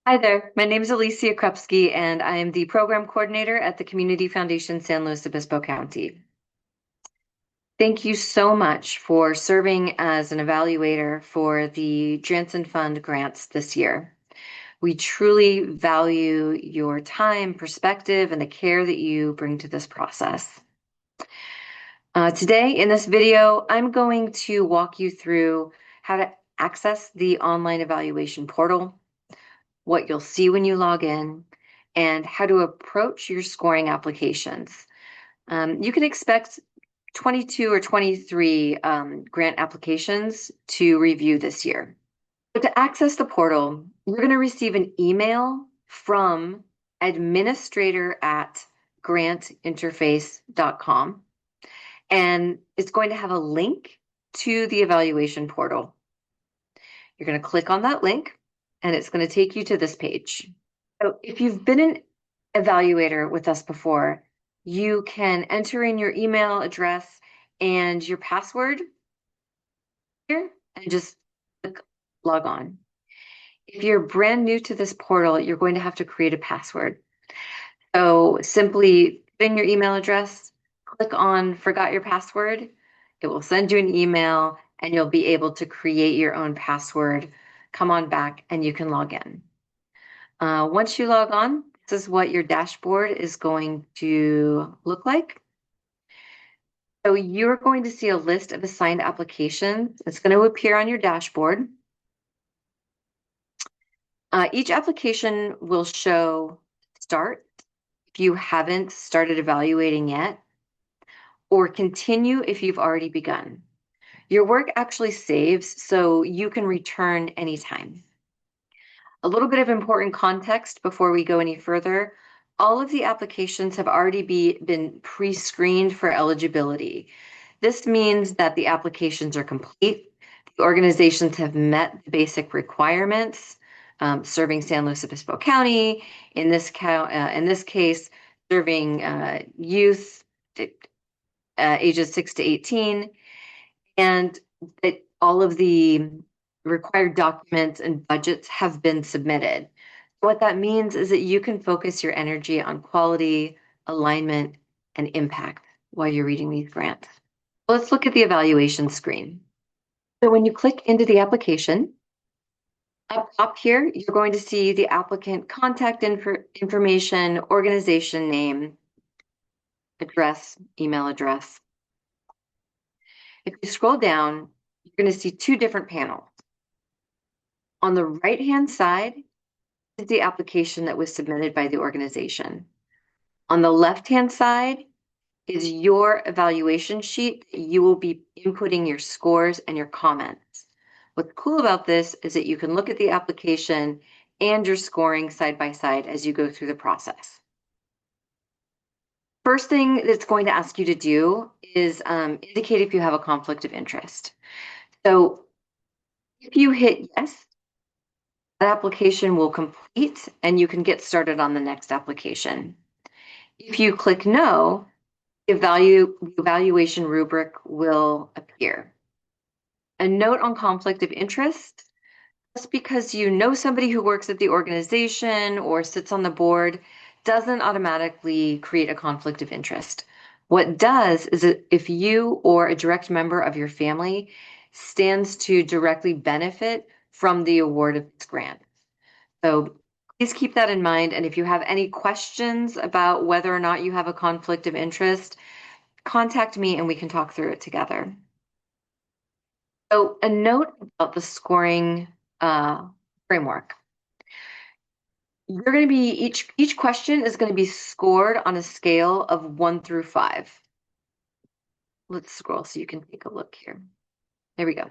Hi there. My name is Alicia Krupski, and I am the program coordinator at the Community Foundation San Luis Obispo County. Thank you so much for serving as an evaluator for the Janssen Fund grants this year. We truly value your time, perspective, and the care that you bring to this process. Today in this video, I'm going to walk you through how to access the online evaluation portal, what you'll see when you log in, and how to approach your scoring applications. You can expect 22 or 23 grant applications to review this year. So to access the portal, you're going to receive an email from administrator@grantinterface.com, and it's going to have a link to the evaluation portal. You're going to click on that link, and it's going to take you to this page. So if you've been an evaluator with us before, you can enter in your email address and your password here and just click log on. If you're brand new to this portal, you're going to have to create a password. So simply put in your email address, click on forgot your password. It will send you an email and you'll be able to create your own password. Come on back and you can log in. Once you log on, this is what your dashboard is going to look like. So you're going to see a list of assigned applications. It's going to appear on your dashboard. Each application will show start if you haven't started evaluating yet, or continue if you've already begun. Your work actually saves, so you can return anytime. A little bit of important context before we go any further. All of the applications have already been pre-screened for eligibility. This means that the applications are complete. The organizations have met the basic requirements, serving San Luis Obispo County. In this case, serving youth ages 6 to 18, and that all of the required documents and budgets have been submitted. What that means is that you can focus your energy on quality, alignment, and impact while you're reading these grants. Let's look at the evaluation screen. So when you click into the application, up top here, you're going to see the applicant contact information, organization name, address, email address. If you scroll down, you're going to see two different panels. On the right-hand side is the application that was submitted by the organization. On the left-hand side is your evaluation sheet. You will be inputting your scores and your comments. What's cool about this is that you can look at the application and your scoring side by side as you go through the process. First thing that's going to ask you to do is indicate if you have a conflict of interest. So if you hit yes, that application will complete and you can get started on the next application. If you click no, the evaluation rubric will appear. A note on conflict of interest: just because you know somebody who works at the organization or sits on the board doesn't automatically create a conflict of interest. What does is that if you or a direct member of your family stands to directly benefit from the award of this grant. So please keep that in mind. And if you have any questions about whether or not you have a conflict of interest, contact me and we can talk through it together. So a note about the scoring framework. You're going to be each question is going to be scored on a scale of 1 through 5. Let's scroll so you can take a look here. There we go.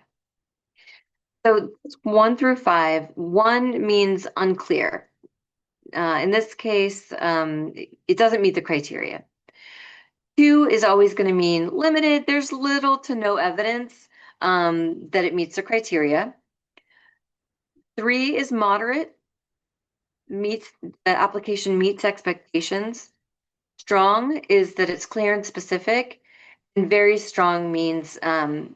So 1 through 5. 1 means unclear. In this case, it doesn't meet the criteria. 2 is always going to mean limited. There's little to no evidence that it meets the criteria. 3 is moderate. The application meets expectations. Strong is that it's clear and specific, and very strong means that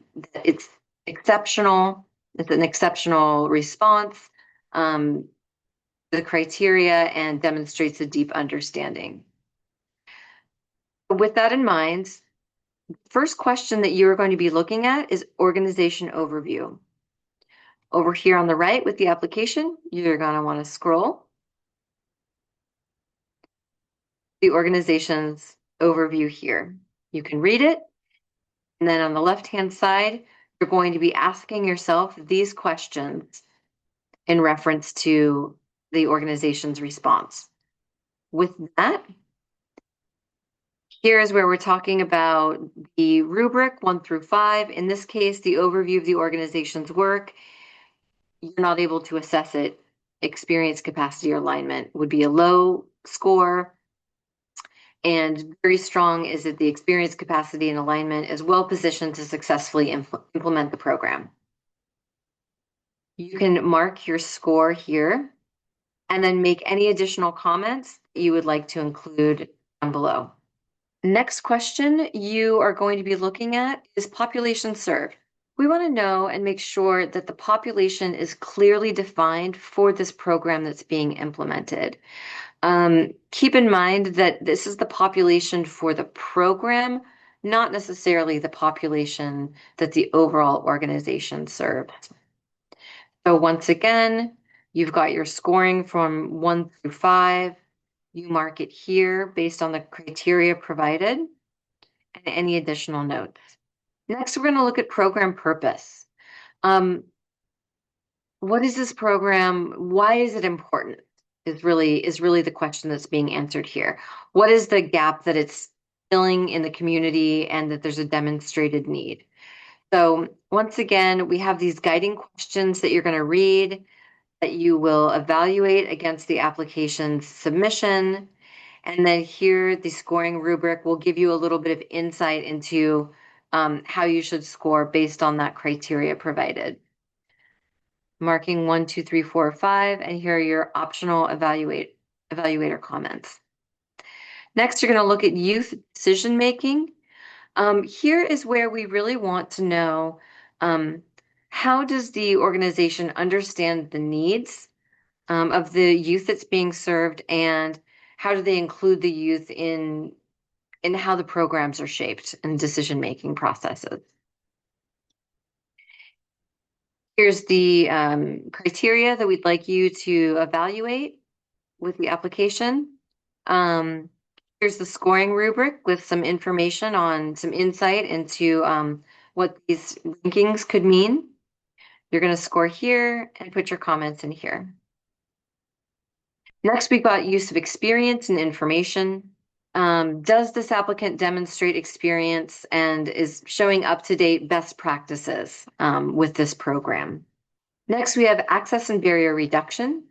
it's exceptional. It's an exceptional response. the criteria and demonstrates a deep understanding. With that in mind, first question that you're going to be looking at is organization overview. Over here on the right with the application, you're going to want to scroll the organization's overview here. You can read it, and then on the left-hand side, you're going to be asking yourself these questions in reference to the organization's response. With that, here's where we're talking about the rubric 1 through 5. In this case, the overview of the organization's work. You're not able to assess it. Experience, capacity, or alignment would be a low score. And very strong is that the experience, capacity, and alignment is well positioned to successfully implement the program. You can mark your score here and then make any additional comments you would like to include down below. Next question you are going to be looking at is population served. We want to know and make sure that the population is clearly defined for this program that's being implemented. Keep in mind that this is the population for the program, not necessarily the population that the overall organization serves. So once again, you've got your scoring from 1 through 5. You mark it here based on the criteria provided and any additional notes. Next, we're going to look at program purpose. What is this program? Why is it important? Is really the question that's being answered here. What is the gap that it's filling in the community and that there's a demonstrated need? So once again, we have these guiding questions that you're going to read, that you will evaluate against the application's submission. And then here, the scoring rubric will give you a little bit of insight into how you should score based on that criteria provided. Marking 1, 2, 3, 4, 5, and here are your optional evaluator comments. Next, you're going to look at youth decision making. Here is where we really want to know how does the organization understand the needs of the youth that's being served, and how do they include the youth in how the programs are shaped and decision making processes. Here's the criteria that we'd like you to evaluate with the application. Here's the scoring rubric with some information on some insight into what these rankings could mean. You're going to score here and put your comments in here. Next, we've got use of experience and information. Does this applicant demonstrate experience and is showing up-to-date best practices with this program? Next, we have access and barrier reduction.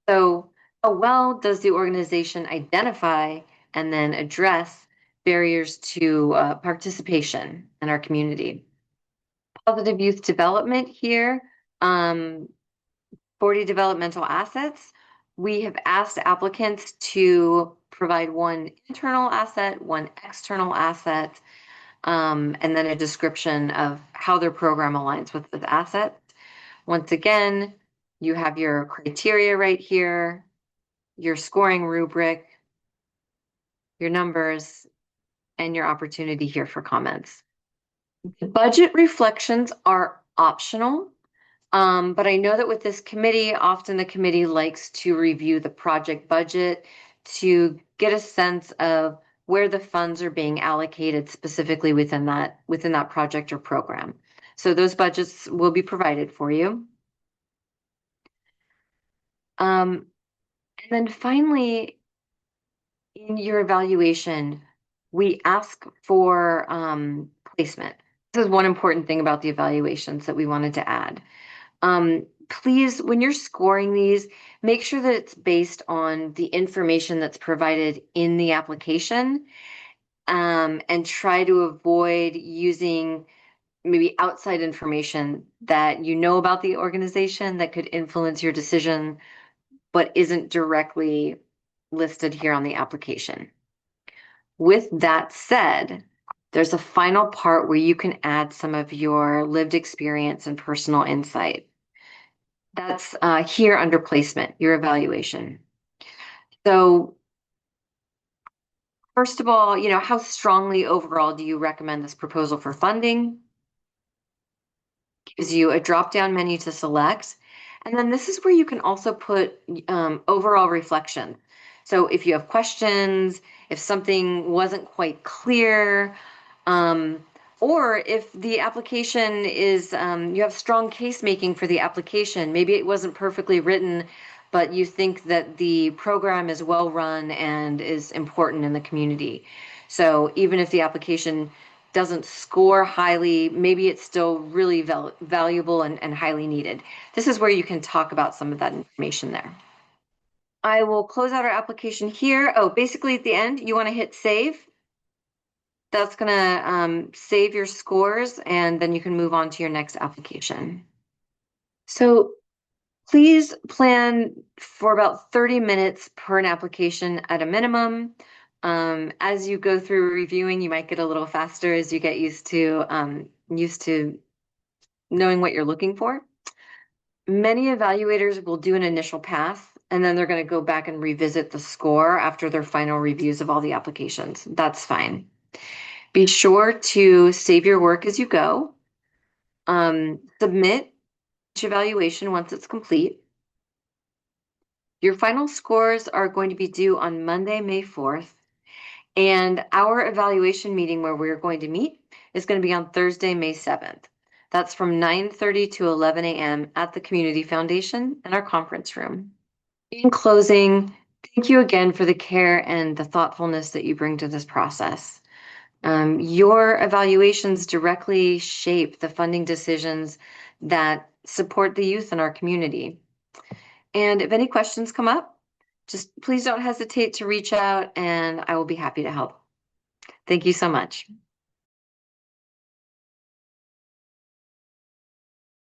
So how well does the organization identify and then address barriers to participation in our community? Positive youth development here, 40 developmental assets. We have asked applicants to provide one internal asset, one external asset, and then a description of how their program aligns with this asset. Once again, you have your criteria right here, your scoring rubric, your numbers, and your opportunity here for comments. The budget reflections are optional. But I know that with this committee, often the committee likes to review the project budget to get a sense of where the funds are being allocated specifically within that project or program. So those budgets will be provided for you. And then finally, in your evaluation, we ask for placement. This is one important thing about the evaluations that we wanted to add. Please, when you're scoring these, make sure that it's based on the information that's provided in the application, and try to avoid using maybe outside information that you know about the organization that could influence your decision, but isn't directly listed here on the application. With that said, there's a final part where you can add some of your lived experience and personal insight. That's here under placement, your evaluation. So first of all, how strongly overall do you recommend this proposal for funding? Gives you a drop-down menu to select. And then this is where you can also put overall reflection. So if you have questions, if something wasn't quite clear, um, or if the application is, you have strong case making for the application, maybe it wasn't perfectly written, but you think that the program is well run and is important in the community. So even if the application doesn't score highly, maybe it's still really valuable and highly needed. This is where you can talk about some of that information there. I will close out our application here. Oh, basically at the end, you want to hit save. That's going to save your scores, and then you can move on to your next application. So please plan for about 30 minutes per an application at a minimum. As you go through reviewing, you might get a little faster as you get used to knowing what you're looking for. Many evaluators will do an initial pass, and then they're going to go back and revisit the score after their final reviews of all the applications. That's fine. Be sure to save your work as you go. Submit each evaluation once it's complete. Your final scores are going to be due on Monday, May 4th. And our evaluation meeting where we're going to meet is going to be on Thursday, May 7th. That's from 9:30 to 11 a.m. at the Community Foundation in our conference room. In closing, thank you again for the care and the thoughtfulness that you bring to this process. Your evaluations directly shape the funding decisions that support the youth in our community. And if any questions come up, just please don't hesitate to reach out and I will be happy to help. Thank you so much.